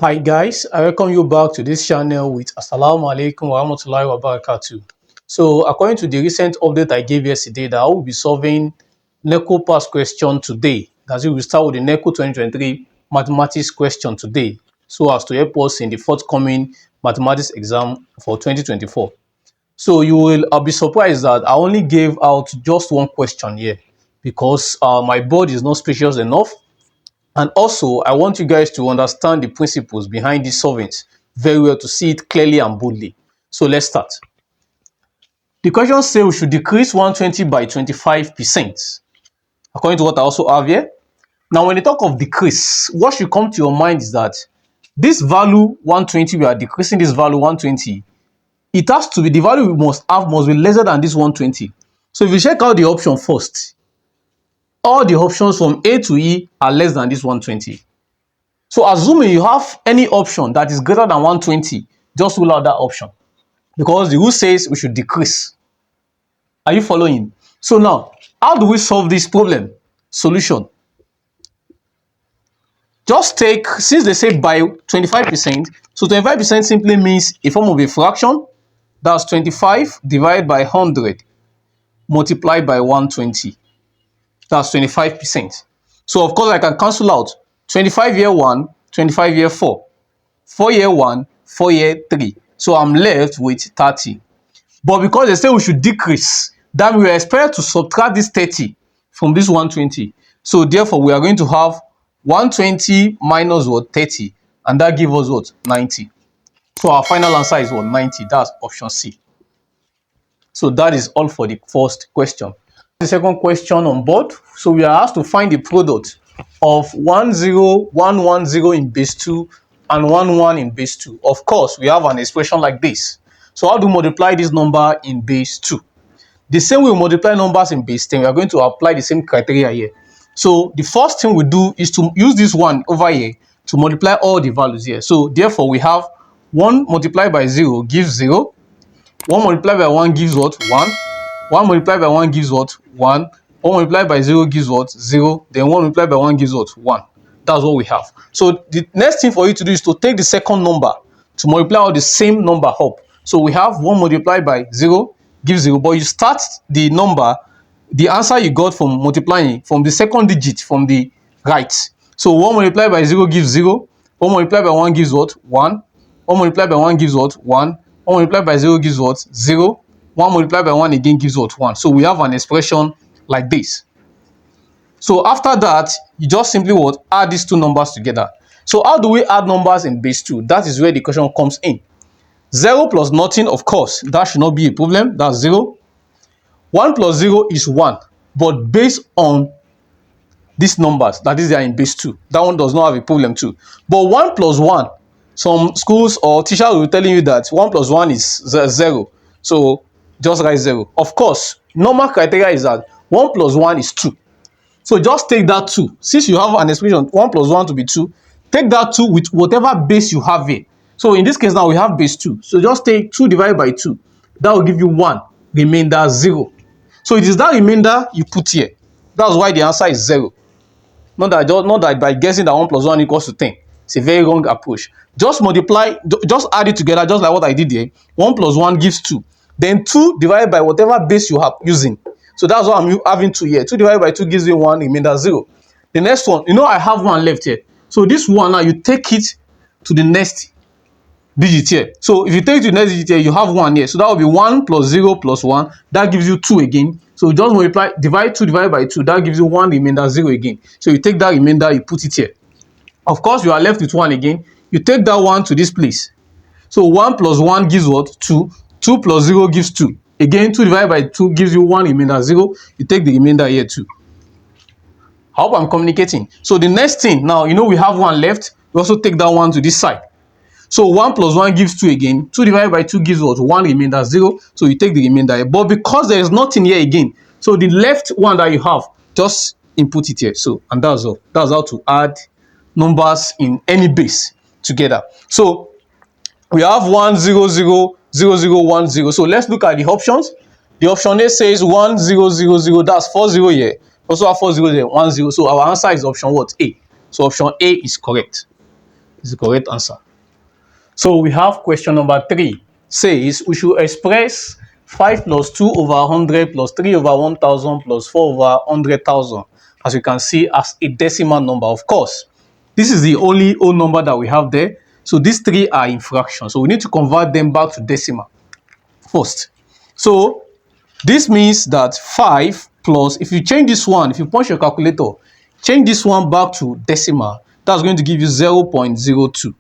Hi guys, I welcome you back to this channel with Assalamu alaikum wa rahmatullahi wa barakatuh. So according to the recent update I gave yesterday that I will be solving Neco past question today. That's it, we start with the Neco 2023 mathematics question today so as to help us in the forthcoming mathematics exam for 2024. So I'll be surprised that I only gave out just one question here because my board is not spacious enough. And also, I want you guys to understand the principles behind these solvings very well to see it clearly and boldly. So let's start. The question says we should decrease 120 by 25%, according to what I also have here. Now, when you talk of decrease, what should come to your mind is that this value 120, we are decreasing this value 120. It has to be, the value we must have must be lesser than this 120. So if you check out the option first, all the options from A to E are less than this 120. So assuming you have any option that is greater than 120, just rule out that option because the rule says we should decrease. Are you following? So now, how do we solve this problem? Solution. Just take, since they say by 25%, so 25% simply means a form of a fraction. That's 25 divided by 100 multiplied by 120. That's 25%. So of course I can cancel out 25 year 1, 25 year 4. 4 year 1, 4 year 3. So I'm left with 30. But because they say we should decrease, that we are expected to subtract this 30 from this 120. So therefore, we are going to have 120 minus what? 30. And that gives us what? 90. So our final answer is what? 90. That's option C. So that is all for the first question. The second question on board. So we are asked to find the product of 10110 in base 2 and 11 in base 2. Of course, we have an expression like this. So how do we multiply this number in base 2? The same way we multiply numbers in base 10, we are going to apply the same criteria here. So the first thing we do is to use this one over here to multiply all the values here. So therefore, we have 1 multiplied by 0 gives 0. 1 multiplied by 1 gives what? 1. 1 multiplied by 1 gives what? 1. 1 multiplied by 0 gives what? 0. Then 1 multiplied by 1 gives what? 1. That's what we have. So the next thing for you to do is to take the second number to multiply all the same number up. So we have 1 multiplied by 0 gives 0. But you start the number, the answer you got from multiplying from the second digit from the right. So 1 multiplied by 0 gives 0. 1 multiplied by 1 gives what? 1. 1 multiplied by 1 gives what? 1. 1 multiplied by 0 gives what? 0. 1 multiplied by 1 again gives what? 1. So we have an expression like this. So after that, you just simply what? Add these two numbers together. So how do we add numbers in base 2? That is where the question comes in. 0 plus nothing, of course, that should not be a problem. That's 0. 1 plus 0 is 1. But based on these numbers, that is, they are in base 2. That one does not have a problem too. But 1 plus 1, some schools or teachers will be telling you that 1 plus 1 is 0. So just write 0. Of course, normal criteria is that 1 plus 1 is 2. So just take that 2. Since you have an expression 1 plus 1 to be 2, take that 2 with whatever base you have here. So in this case now we have base 2. So just take 2 divided by 2. That will give you 1. Remainder 0. So it is that remainder you put here. That's why the answer is 0. Not that by guessing that 1 plus 1 equals to 10. It's a very wrong approach. Just multiply, just add it together, just like what I did here. 1 plus 1 gives 2. Then 2 divided by whatever base you have using. So that's what I'm having 2 here. 2 divided by 2 gives me 1, remainder 0. The next one, I have 1 left here. So this 1 now, you take it to the next digit here. So if you take it to the next digit here, you have 1 here. So that will be 1 plus 0 plus 1. That gives you 2 again. So just multiply, divide 2 divided by 2. That gives you 1, remainder 0 again. So you take that remainder, you put it here. Of course, you are left with 1 again. You take that 1 to this place. So 1 plus 1 gives what? 2. 2 plus 0 gives 2. Again, 2 divided by 2 gives you 1, remainder 0. You take the remainder here too. I hope I'm communicating. So the next thing, now, we have 1 left. We also take that 1 to this side. So 1 plus 1 gives 2 again. 2 divided by 2 gives what? 1, remainder 0. So you take the remainder here. But because there is nothing here again, so the left one that you have, just input it here. So, and that's all. That's how to add numbers in any base together. So we have 1 0 0 0 0 1 0. So let's look at the options. The option A says 1 0 0 0. That's 4 0 here. Also have 4 0 there, 1 0. So our answer is option what? A. So option A is correct. is the correct answer. So we have question number 3. Says we should express 5 plus 2 over 100 plus 3 over 1000 plus 4 over 100,000, as you can see, as a decimal number. Of course, this is the only whole number that we have there. So these three are in fractions. So we need to convert them back to decimal first. So this means that 5 plus, if you change this one, if you punch your calculator, change this one back to decimal, that's going to give you 0.02.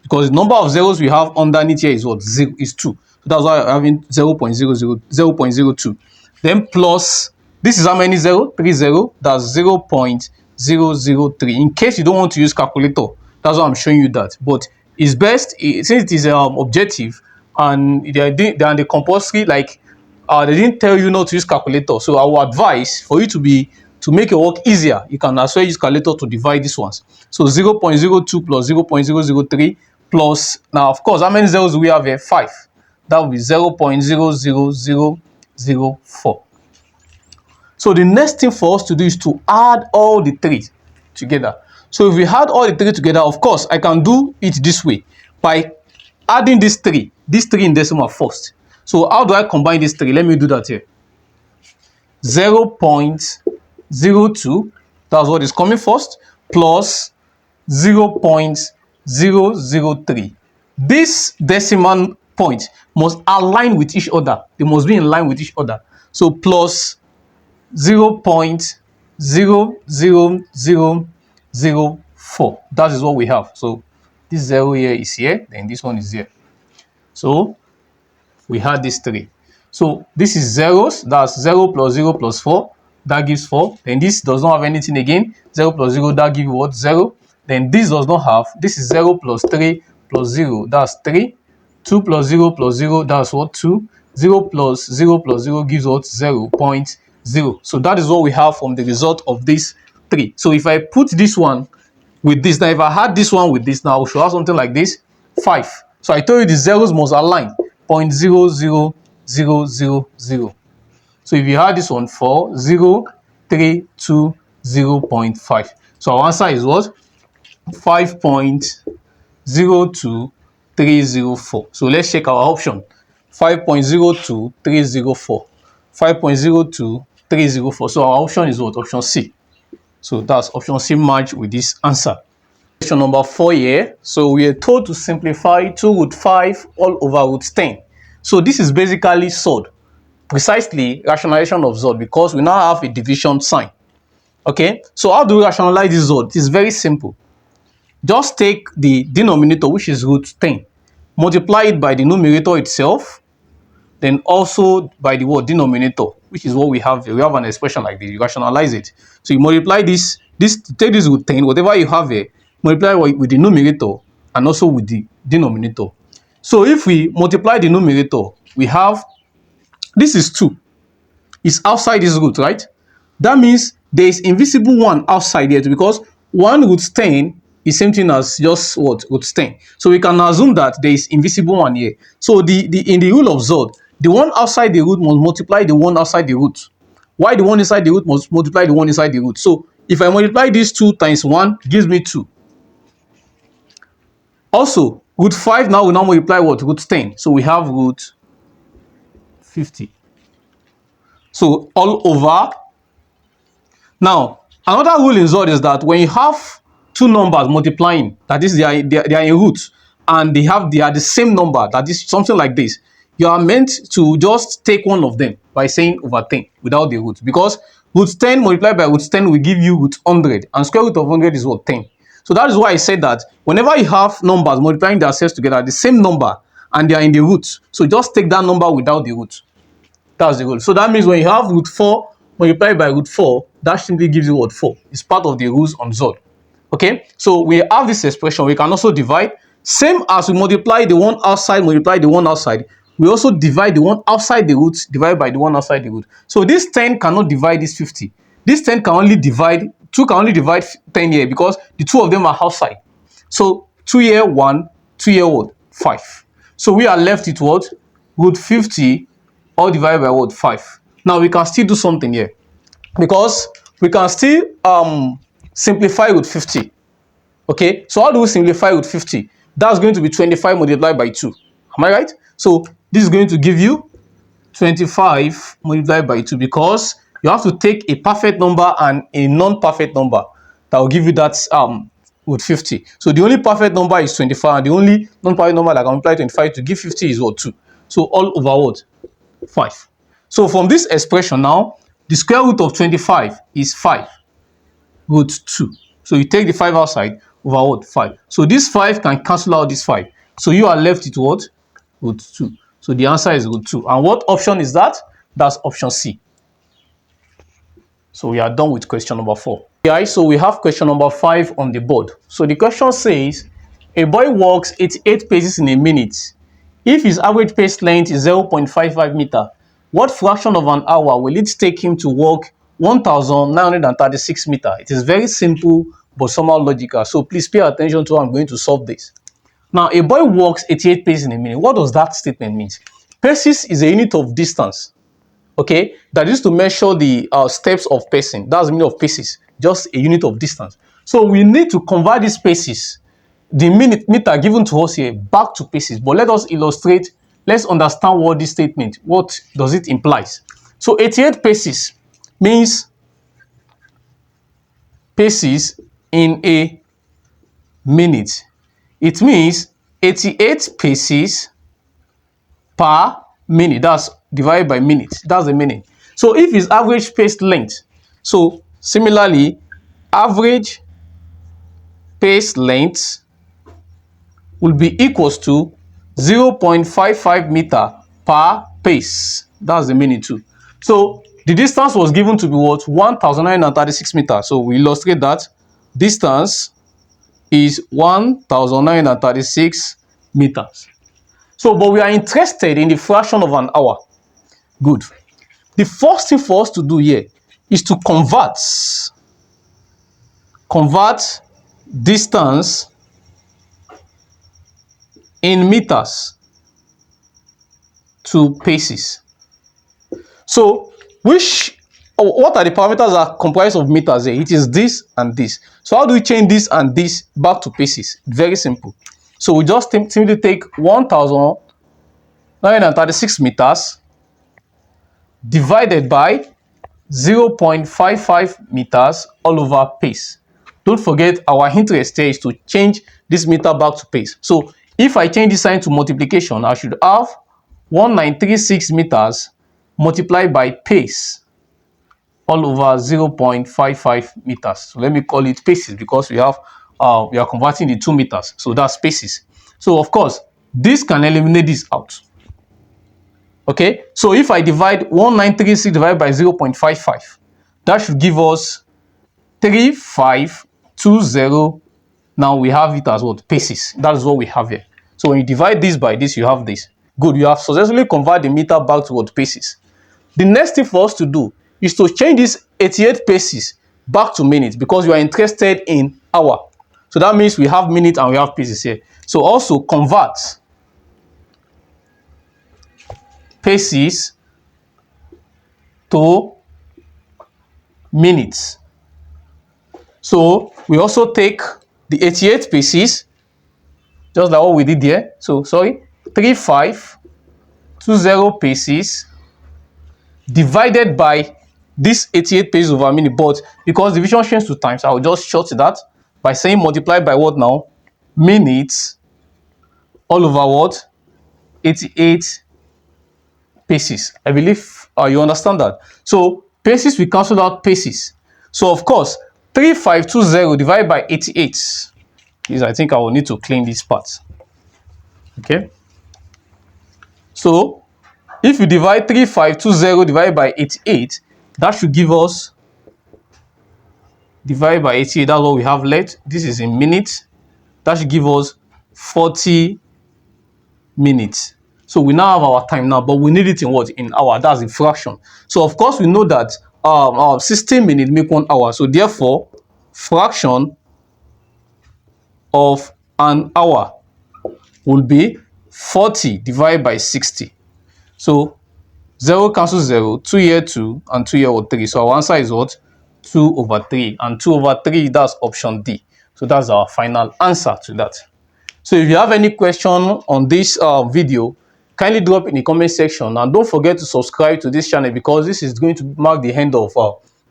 Because the number of zeros we have underneath here is what? Is 2. So that's why I'm having 0.02. Then plus, this is how many 0? 30. That's 0.003. In case you don't want to use calculator, that's why I'm showing you that. But it's best, since it is objective and they're the compulsory, like they didn't tell you not to use calculator. So I would advise for you to make your work easier, you can as well use calculator to divide these ones. So 0.02 plus 0.003 plus, now of course, how many zeros do we have here? 5. That will be 0.00004. So the next thing for us to do is to add all the three together. So if we add all the three together, of course, I can do it this way by adding these three in decimal first. So how do I combine these three? Let me do that here. 0.02, that's what is coming first, plus 0.003. This decimal point must align with each other. They must be in line with each other. So plus 0.00004. That is what we have. So this 0 here is here, then this one is here. So we had these three. So this is zeros. That's 0 plus 0 plus 4. That gives 4. Then this does not have anything again. 0 plus 0, that gives what? 0. Then this does not have. This is 0 plus 3 plus 0. That's 3. 2 plus 0 plus 0. That's what? 2. 0 plus 0 plus 0 gives what? 0.0. So that is what we have from the result of these three. So if I put this one with this, now if I had this one with this, now we should have something like this. 5. So I told you the zeros must align. 0.00000. So if you had this one, 4, 0, 3, 2, 0.5. So our answer is what? 5.02304. So let's check our option. 5.02304. 5.02304. So our option is what? Option C. So that's option C match with this answer. Question number 4 here. So we are told to simplify 2 root 5 all over root 10. So this is basically SOD, precisely rationalization of ZOD, because we now have a division sign. Okay, so how do we rationalize this ZOD? It is very simple. Just take the denominator, which is root 10, multiply it by the numerator itself, then also by the word denominator, which is what we have here. We have an expression like this. You rationalize it. So you multiply this, take this root 10, whatever you have here, multiply with the numerator and also with the denominator. So if we multiply the numerator, we have, this is 2. It's outside this root, right? That means there is invisible 1 outside here, because 1 root 10 is same thing as just what? Root 10. So we can assume that there is invisible 1 here. So in the rule of ZOD, the one outside the root must multiply the one outside the root. Why the one inside the root must multiply the one inside the root? So if I multiply these 2 times 1, gives me 2. Also, root 5 now will now multiply what? Root 10. So we have root 50. So all over. Now, another rule in ZOD is that when you have two numbers multiplying, that is, they are in roots, and they are the same number, that is something like this, you are meant to just take one of them by saying over 10 without the root, because root 10 multiplied by root 10 will give you root 100, and square root of 100 is what? 10. So that is why I said that whenever you have numbers multiplying themselves together, the same number, and they are in the root, so just take that number without the root. That's the rule. So that means when you have root 4 multiplied by root 4, that simply gives you what? 4. It's part of the rules on ZOD. Okay, so we have this expression. We can also divide. Same as we multiply the one outside, we also divide the one outside the root, divided by the one outside the root. So this 10 cannot divide this 50. This 10 can only divide, 2 can only divide 10 here, because the two of them are outside. So 2 here 1, 2 here what? 5. So we are left with what? Root 50 all divided by what? 5. Now we can still do something here, because we can still simplify root 50. Okay, so how do we simplify root 50? That's going to be 25 multiplied by 2. Am I right? So this is going to give you 25 multiplied by 2, because you have to take a perfect number and a non-perfect number that will give you that root 50. So the only perfect number is 25, and the only non-perfect number that can multiply 25 to give 50 is what? 2. So all over what? 5. So from this expression now, the square root of 25 is 5 root 2. So you take the 5 outside, over what? 5. So this 5 can cancel out this 5. So you are left with what? Root 2. So the answer is root 2. And what option is that? That's option C. So we are done with question number 4. Guys, so we have question number 5 on the board. So the question says, a boy walks 88 paces in a minute. If his average pace length is 0.55 meter, what fraction of an hour will it take him to walk 1,936 meter? It is very simple but somehow logical. So please pay attention to how I'm going to solve this. Now, a boy walks 88 paces in a minute. What does that statement mean? Paces is a unit of distance. Okay, that is to measure the steps of pacing. That's the meaning of paces, just a unit of distance. So we need to convert these paces, the meter given to us here, back to paces. But let us illustrate. Let's understand what this statement, what does it implies. So 88 paces means paces in a minute. It means 88 paces per minute. That's divided by minutes. That's the meaning. So if his average pace length, so similarly, average pace length will be equals to 0.55 meter per pace. That's the meaning too. So the distance was given to be what? 1,936 meters. So we illustrate that distance is 1,936 meters. So, but we are interested in the fraction of an hour. Good. The first thing for us to do here is to convert distance in meters to paces. So, what are the parameters that are comprised of meters here? It is this and this. So how do we change this and this back to paces? Very simple. So we just simply take 1,936 meters divided by 0.55 meters all over pace. Don't forget, our interest here is to change this meter back to pace. So if I change this sign to multiplication, I should have 1936 meters multiplied by pace all over 0.55 meters. So let me call it paces, because we are converting the 2 meters. So that's paces. So of course, this can eliminate this out. Okay, so if I divide 1936 divided by 0.55, that should give us 3520. Now we have it as what? Paces. That is what we have here. So when you divide this by this, you have this. Good, you have successfully converted the meter back to what? Paces. The next thing for us to do is to change this 88 paces back to minutes, because you are interested in hour. So that means we have minutes and we have paces here. So also convert paces to minutes. So we also take the 88 paces, just like what we did there. So sorry, 3520 paces divided by this 88 paces over minute. But because division changes to times, I will just short that by saying multiply by what now? Minutes all over what? 88 paces. I believe you understand that. So paces, we cancel out paces. So of course, 3520 divided by 88 is, I think I will need to clean this part. Okay. So if you divide 3520 divided by 88, that should give us, divided by 88, that's what we have left. This is in minutes. That should give us 40 minutes. So we now have our time now, but we need it in what? In hour. That's a fraction. So of course we know that 60 minutes make 1 hour. So therefore, fraction of an hour will be 40 divided by 60. So 0 cancels 0, 2 here 2, and 2 here 3. So our answer is what? 2 over 3. And 2 over 3, that's option D. So that's our final answer to that. So if you have any question on this video, kindly drop in the comment section, and don't forget to subscribe to this channel, because this is going to mark the end of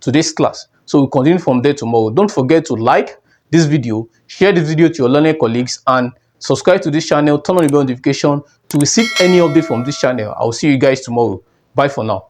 today's class. So we'll continue from there tomorrow. Don't forget to like this video, share this video to your learning colleagues, and subscribe to this channel. Turn on the bell notification to receive any update from this channel. I'll see you guys tomorrow. Bye for now.